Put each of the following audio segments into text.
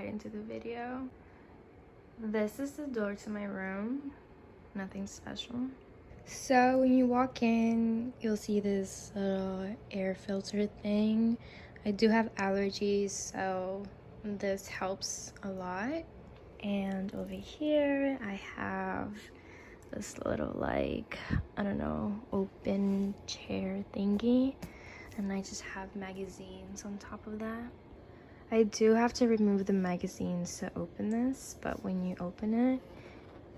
into the video. This is the door to my room. Nothing special. So when you walk in, you'll see this little air filter thing. I do have allergies, so this helps a lot. And over here, I have this little, like, I don't know, open chair thingy. And I just have magazines on top of that. I do have to remove the magazines to open this, but when you open it,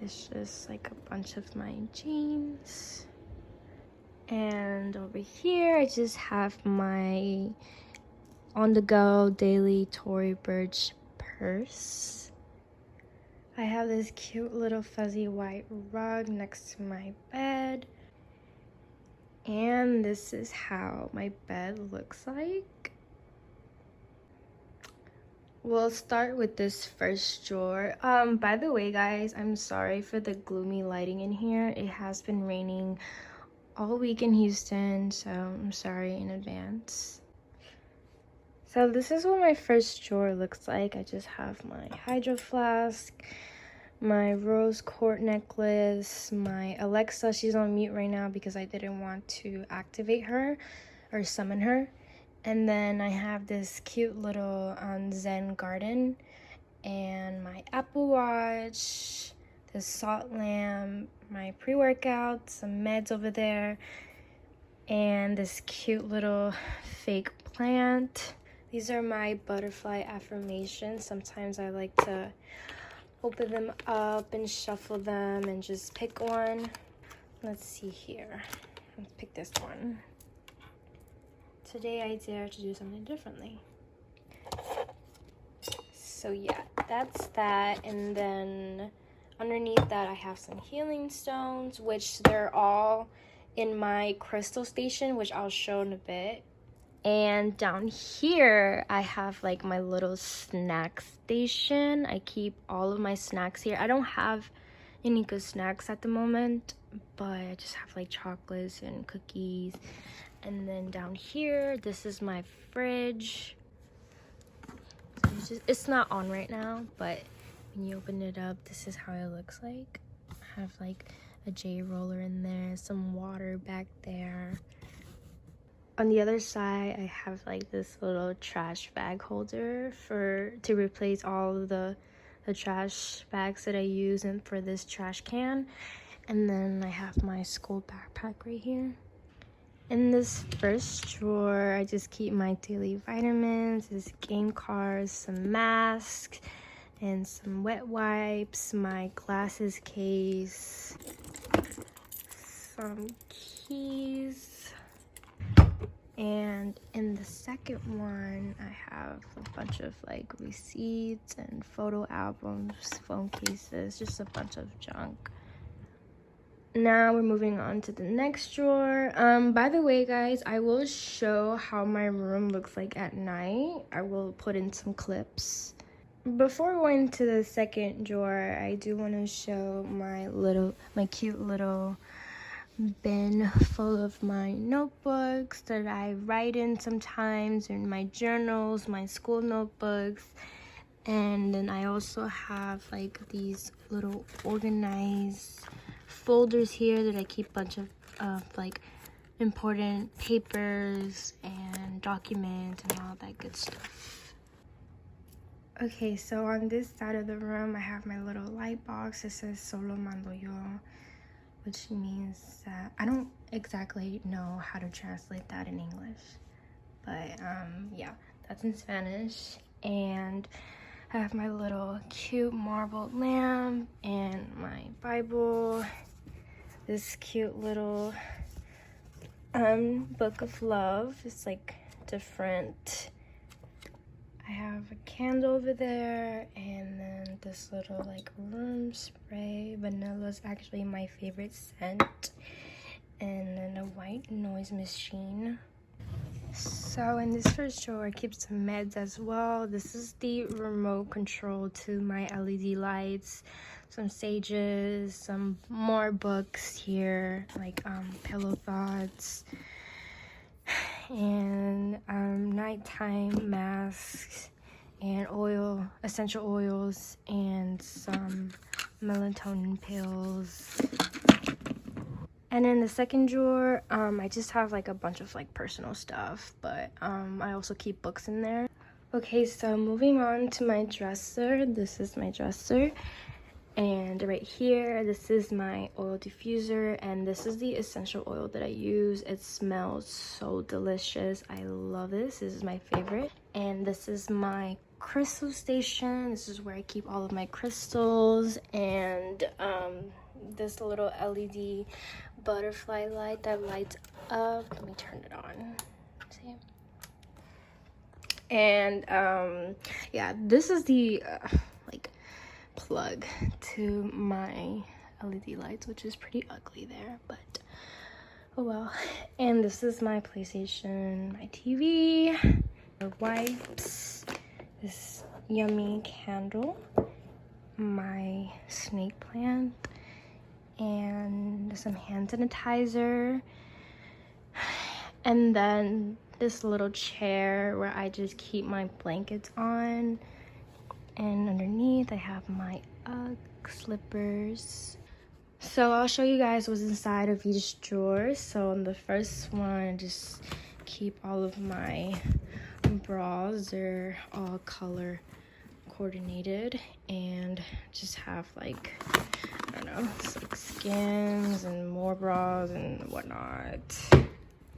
it's just like a bunch of my jeans. And over here, I just have my on-the-go daily Tory Burch purse. I have this cute little fuzzy white rug next to my bed. And this is how my bed looks like. We'll start with this first drawer. By the way, guys, I'm sorry for the gloomy lighting in here. It has been raining all week in Houston, so I'm sorry in advance. So this is what my first drawer looks like. I just have my hydro flask, my rose quartz necklace, my Alexa. She's on mute right now because I didn't want to activate her or summon her. And then I have this cute little Zen garden, and my Apple Watch, this salt lamp, my pre-workout, some meds over there, and this cute little fake plant. These are my butterfly affirmations. Sometimes I like to open them up and shuffle them and just pick one. Let's see here. Let's pick this one. Today I dare to do something differently. So yeah, that's that. And then underneath that I have some healing stones, which they're all in my crystal station, which I'll show in a bit. And down here I have like my little snack station. I keep all of my snacks here. I don't have any good snacks at the moment, but I just have like chocolates and cookies. And then down here, this is my fridge. So it's not on right now, but when you open it up, this is how it looks like. I have like a J roller in there, some water back there. On the other side, I have like this little trash bag holder to replace all of the trash bags that I use for this trash can. And then I have my school backpack right here. In this first drawer, I just keep my daily vitamins, this game cards, some masks, and some wet wipes, my glasses case, some keys. And in the second one, I have a bunch of like receipts and photo albums, phone cases, just a bunch of junk. Now we're moving on to the next drawer. By the way, guys, I will show how my room looks like at night. I will put in some clips. Before going to the second drawer, I do want to show my cute little bin full of my notebooks that I write in sometimes, and my journals, my school notebooks. And then I also have like these little organized folders here that I keep a bunch of like important papers and documents and all that good stuff. Okay, so on this side of the room, I have my little light box. It says Solo Mando Yo, which means that I don't exactly know how to translate that in English, but yeah, that's in Spanish. And I have my little cute marble lamp and my Bible, this cute little book of love. It's like different. I have a candle over there, and then this little like room spray. Vanilla is actually my favorite scent. And then a white noise machine. So in this first drawer, I keep some meds as well. This is the remote control to my LED lights, some sages, some more books here, like Pillow Thoughts, and nighttime masks, and essential oils, and some melatonin pills. And in the second drawer, I just have like a bunch of like personal stuff, but I also keep books in there. Okay, so moving on to my dresser. This is my dresser. And right here, this is my oil diffuser, and this is the essential oil that I use. It smells so delicious. I love this. This is my favorite. And this is my crystal station. This is where I keep all of my crystals, and this little LED butterfly light that lights up. Let me turn it on. See? And yeah, this is the like plug to my LED lights, which is pretty ugly there, but oh well. And this is my PlayStation, my TV, my wipes, this yummy candle, my snake plant, and some hand sanitizer, and then this little chair where I just keep my blankets on. And underneath I have my Ugg slippers. So I'll show you guys what's inside of each drawer. So in the first one, I just keep all of my bras. They're all color coordinated, and just have like, I don't know, like skins and more bras and whatnot.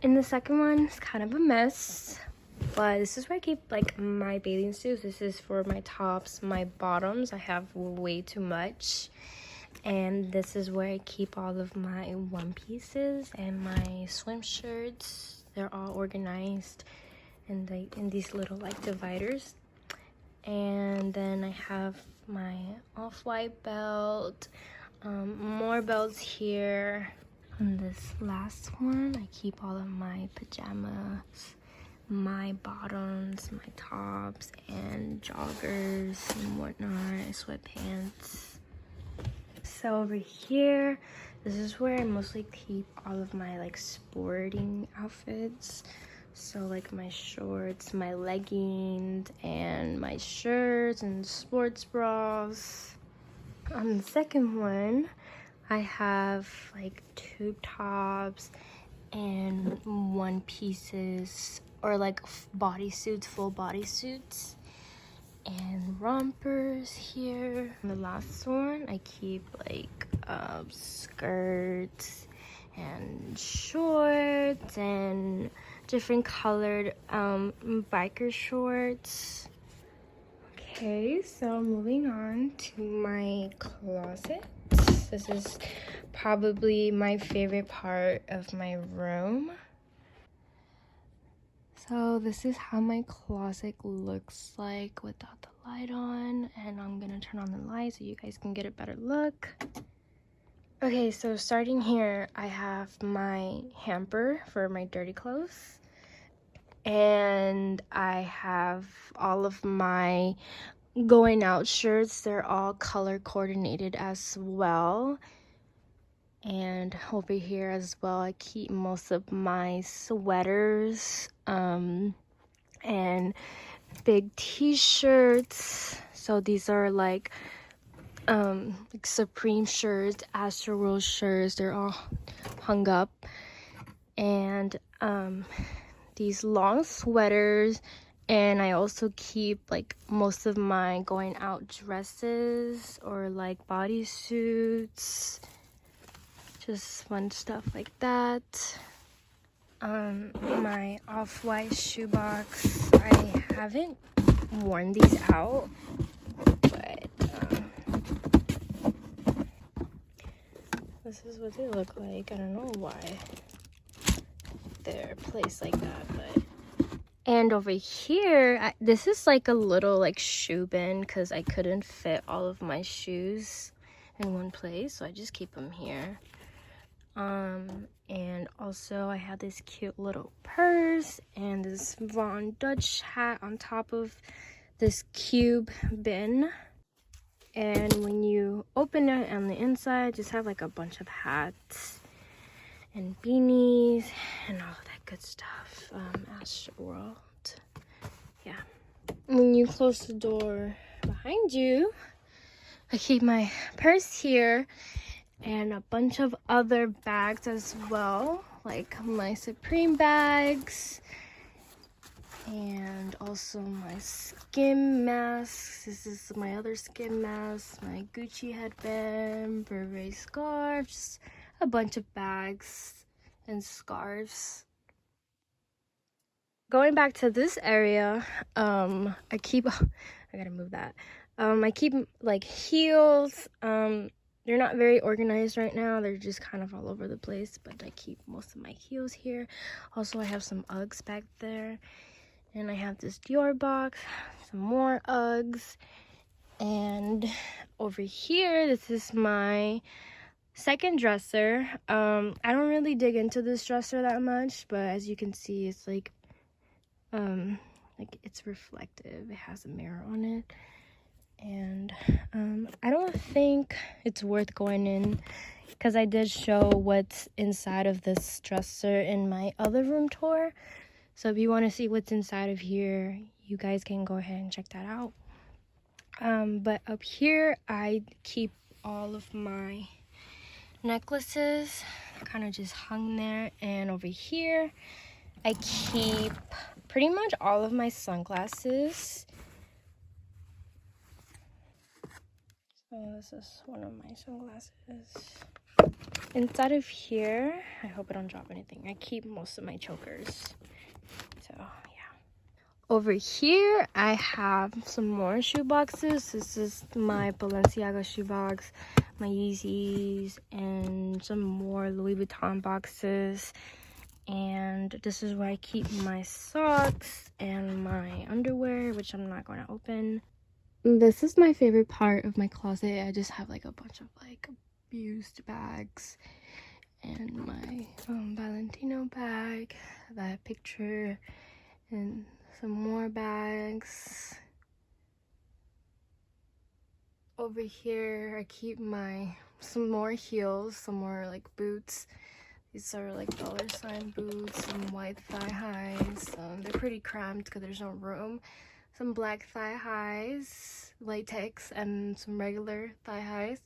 In the second one, it's kind of a mess, but this is where I keep like my bathing suits. This is for my tops, my bottoms. I have way too much. And this is where I keep all of my one pieces and my swim shirts. They're all organized in these little like dividers. And then I have my off-white belt, more belts here. On this last one, I keep all of my pajamas, my bottoms, my tops, and joggers and whatnot, sweatpants. So over here, this is where I mostly keep all of my like sporting outfits. So like my shorts, my leggings, and my shirts and sports bras. On the second one, I have like tube tops and one pieces, or like bodysuits, full bodysuits, and rompers here. On the last one, I keep like skirts and shorts and different colored biker shorts. Okay, so moving on to my closet. This is probably my favorite part of my room. So this is how my closet looks like without the light on, and I'm gonna turn on the light so you guys can get a better look. Okay, so starting here, I have my hamper for my dirty clothes, and I have all of my going out shirts. They're all color coordinated as well. And over here as well, I keep most of my sweaters and big t-shirts. So these are like Supreme shirts, Astroworld shirts. They're all hung up. And these long sweaters. And I also keep like most of my going out dresses or like bodysuits, just fun stuff like that. My off-white shoebox, I haven't worn these out, but this is what they look like. I don't know why they're placed like that, but. And over here, this is like a little like shoe bin because I couldn't fit all of my shoes in one place, so I just keep them here. And also I have this cute little purse and this Von Dutch hat on top of this cube bin. And when you open it on the inside, just have like a bunch of hats and beanies and all of that good stuff. Astroworld. Yeah. when you close the door behind you, I keep my purse here and a bunch of other bags as well, like my Supreme bags and also my skin masks. This is my other skin mask, my Gucci headband, Burberry scarf, just a bunch of bags and scarves. Going back to this area, I gotta move that. I keep like heels. They're not very organized right now. They're just kind of all over the place, but I keep most of my heels here. Also, I have some Uggs back there. And I have this Dior box, some more Uggs. And over here, this is my second dresser. I don't really dig into this dresser that much, but as you can see, it's like it's reflective. It has a mirror on it. And I don't think it's worth going in because I did show what's inside of this dresser in my other room tour. So if you want to see what's inside of here, you guys can go ahead and check that out. But up here, I keep all of my necklaces kind of just hung there. And over here, I keep pretty much all of my sunglasses. So this is one of my sunglasses. Inside of here, I hope I don't drop anything. I keep most of my chokers. So yeah. Over here, I have some more shoe boxes. This is my Balenciaga shoe box, my Yeezys, and some more Louis Vuitton boxes. And this is where I keep my socks and my underwear, which I'm not going to open. This is my favorite part of my closet. I just have like a bunch of like used bags and my Valentino bag, that picture, and some more bags. Over here, I keep some more heels, some more like boots. These are like $sign boots, some white thigh highs. They're pretty cramped because there's no room. Some black thigh highs, latex, and some regular thigh highs.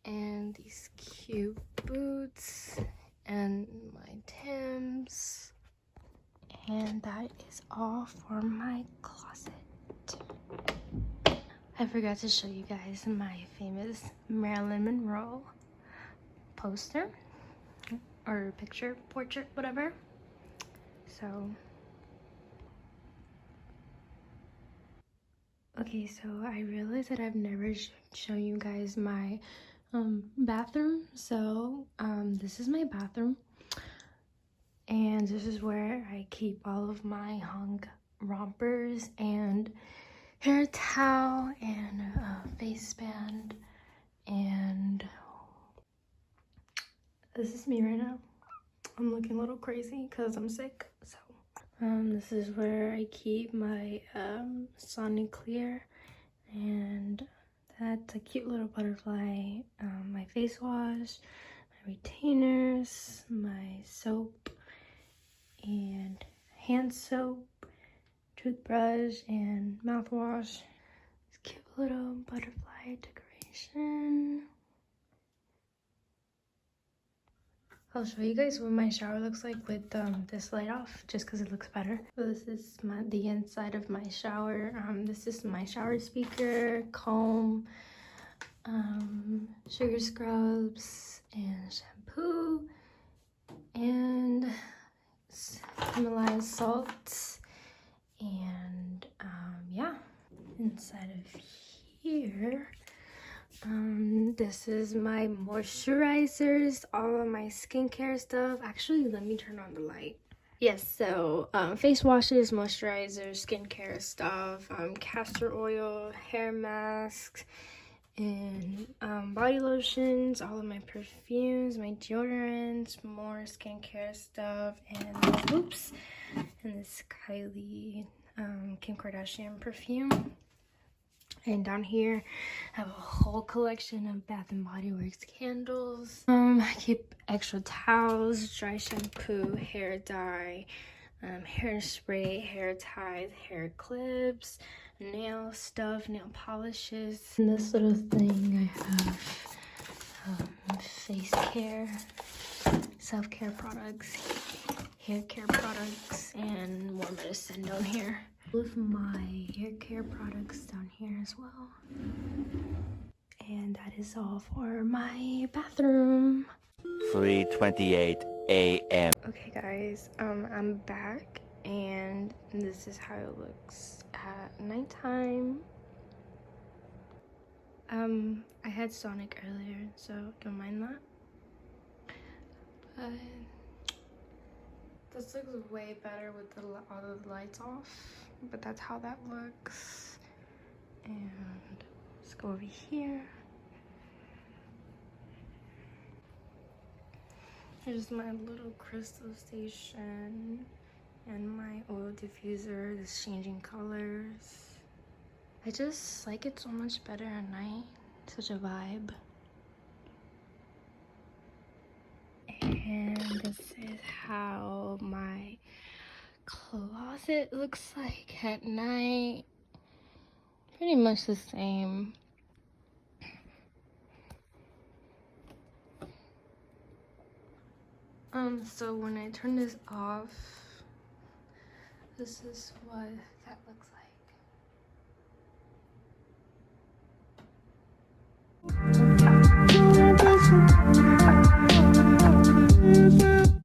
And these cute boots and my Timbs. And that is all for my closet. I forgot to show you guys my famous Marilyn Monroe poster or picture, portrait, whatever. So okay, so I realized that I've never shown you guys my bathroom. So this is my bathroom, and this is where I keep all of my hung rompers and hair towel and face band. And this is me right now. I'm looking a little crazy because I'm sick. So this is where I keep my Sonic Clear, and that's a cute little butterfly. My face wash, my retainers, my soap and hand soap, toothbrush, and mouthwash. This cute little butterfly decoration. I'll show you guys what my shower looks like with this light off, just because it looks better. So this is the inside of my shower. This is my shower speaker, comb, sugar scrubs, and shampoo, and Himalayan salts, and yeah. Inside of here, this is my moisturizers, all of my skincare stuff. Actually, let me turn on the light. Yes, so face washes, moisturizers, skincare stuff, castor oil, hair masks, and body lotions, all of my perfumes, my deodorants, more skincare stuff, and oops, and this Kylie Kim Kardashian perfume. And down here, I have a whole collection of Bath and Body Works candles. I keep extra towels, dry shampoo, hair dye, hairspray, hair ties, hair clips, nail stuff, nail polishes. In this little thing I have face care, self-care products, hair care products, and more medicine down here. All of my hair care products down here as well. And that is all for my bathroom. 3:28 a.m. Okay guys, I'm back and this is how it looks at nighttime. I had Sonic earlier, so don't mind that. But this looks way better with all the lights off, but that's how that looks. And let's go over here. Here's my little crystal station and my oil diffuser that's changing colors. I just like it so much better at night. Such a vibe. And this is how my closet looks like at night. Pretty much the same. So when I turn this off, this is what that looks like.